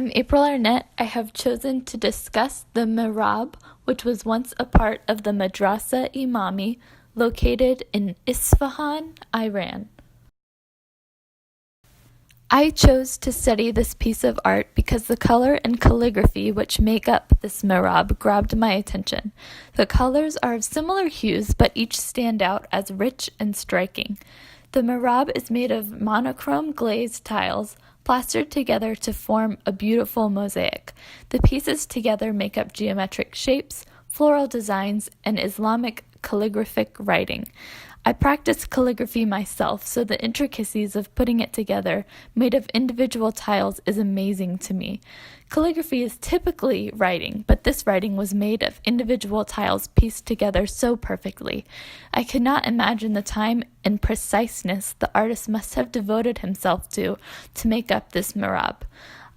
I'm April Arnett. I have chosen to discuss the mihrab, which was once a part of the Madrasa Imami, located in Isfahan, Iran. I chose to study this piece of art because the color and calligraphy which make up this mihrab grabbed my attention. The colors are of similar hues, but each stand out as rich and striking. The mihrab is made of monochrome glazed tiles, plastered together to form a beautiful mosaic. The pieces together make up geometric shapes, floral designs, and Islamic calligraphic writing. I practiced calligraphy myself, so the intricacies of putting it together, made of individual tiles, is amazing to me. Calligraphy is typically writing, but this writing was made of individual tiles pieced together so perfectly. I could not imagine the time and preciseness the artist must have devoted himself to make up this mihrab.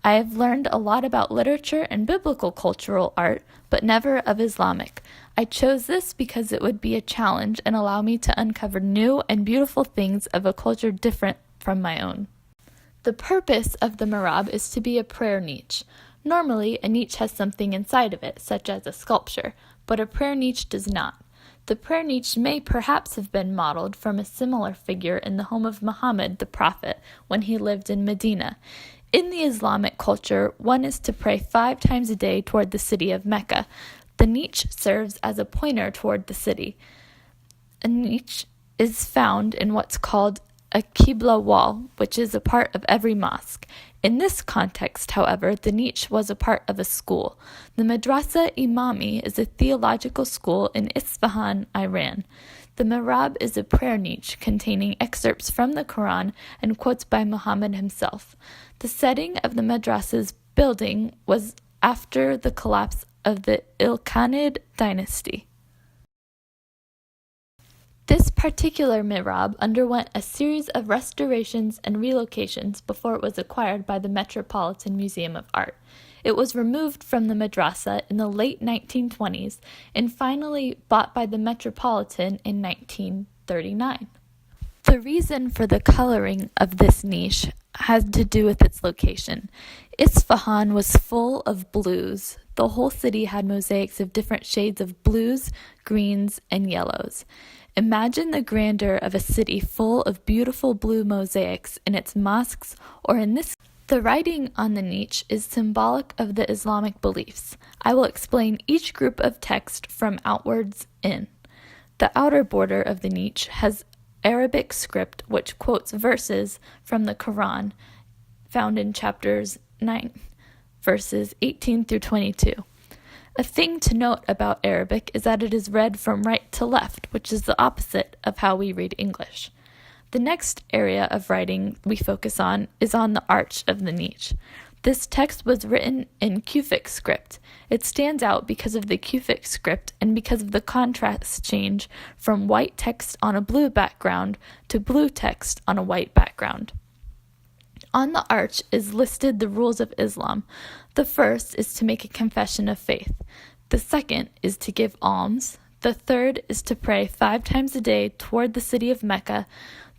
I have learned a lot about literature and biblical cultural art, but never of Islamic. I chose this because it would be a challenge and allow me to uncover new and beautiful things of a culture different from my own. The purpose of the mihrab is to be a prayer niche. Normally, a niche has something inside of it, such as a sculpture, but a prayer niche does not. The prayer niche may perhaps have been modeled from a similar figure in the home of Muhammad the Prophet when he lived in Medina. In the Islamic culture, one is to pray 5 times a day toward the city of Mecca. The niche serves as a pointer toward the city. A niche is found in what's called a Qibla wall, which is a part of every mosque. In this context, however, the niche was a part of a school. The Madrasa Imami is a theological school in Isfahan, Iran. The mihrab is a prayer niche containing excerpts from the Quran and quotes by Muhammad himself. The setting of the madrasa's building was after the collapse of the Ilkhanid dynasty. This particular mihrab underwent a series of restorations and relocations before it was acquired by the Metropolitan Museum of Art. It was removed from the madrasa in the late 1920s and finally bought by the Metropolitan in 1939. The reason for the coloring of this niche had to do with its location. Isfahan was full of blues. The whole city had mosaics of different shades of blues, greens, and yellows. Imagine the grandeur of a city full of beautiful blue mosaics in its mosques, or in this. The writing on the niche is symbolic of the Islamic beliefs. I will explain each group of text from outwards in. The outer border of the niche has Arabic script which quotes verses from the Quran found in chapters 9, verses 18 through 22. A thing to note about Arabic is that it is read from right to left, which is the opposite of how we read English. The next area of writing we focus on is on the arch of the niche. This text was written in Kufic script. It stands out because of the Kufic script and because of the contrast change from white text on a blue background to blue text on a white background. On the arch is listed the rules of Islam. The first is to make a confession of faith. The second is to give alms. The third is to pray 5 times a day toward the city of Mecca.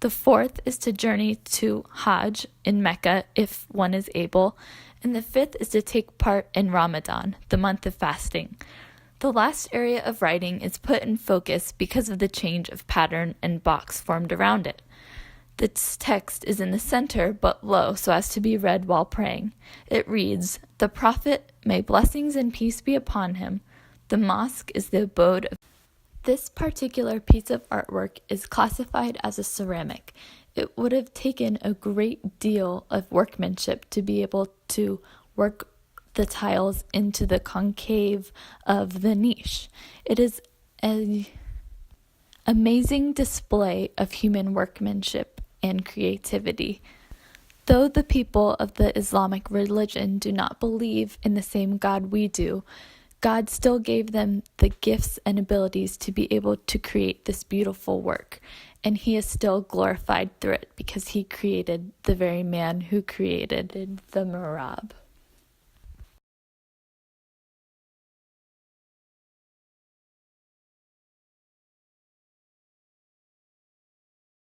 The fourth is to journey to Hajj in Mecca if one is able. And the fifth is to take part in Ramadan, the month of fasting. The last area of writing is put in focus because of the change of pattern and box formed around it. This text is in the center but low so as to be read while praying. It reads, "The Prophet, may blessings and peace be upon him. The mosque is the abode of." This particular piece of artwork is classified as a ceramic. It would have taken a great deal of workmanship to be able to work the tiles into the concave of the niche. It is an amazing display of human workmanship and creativity. Though the people of the Islamic religion do not believe in the same God we do, God still gave them the gifts and abilities to be able to create this beautiful work, and He is still glorified through it because He created the very man who created the mihrab.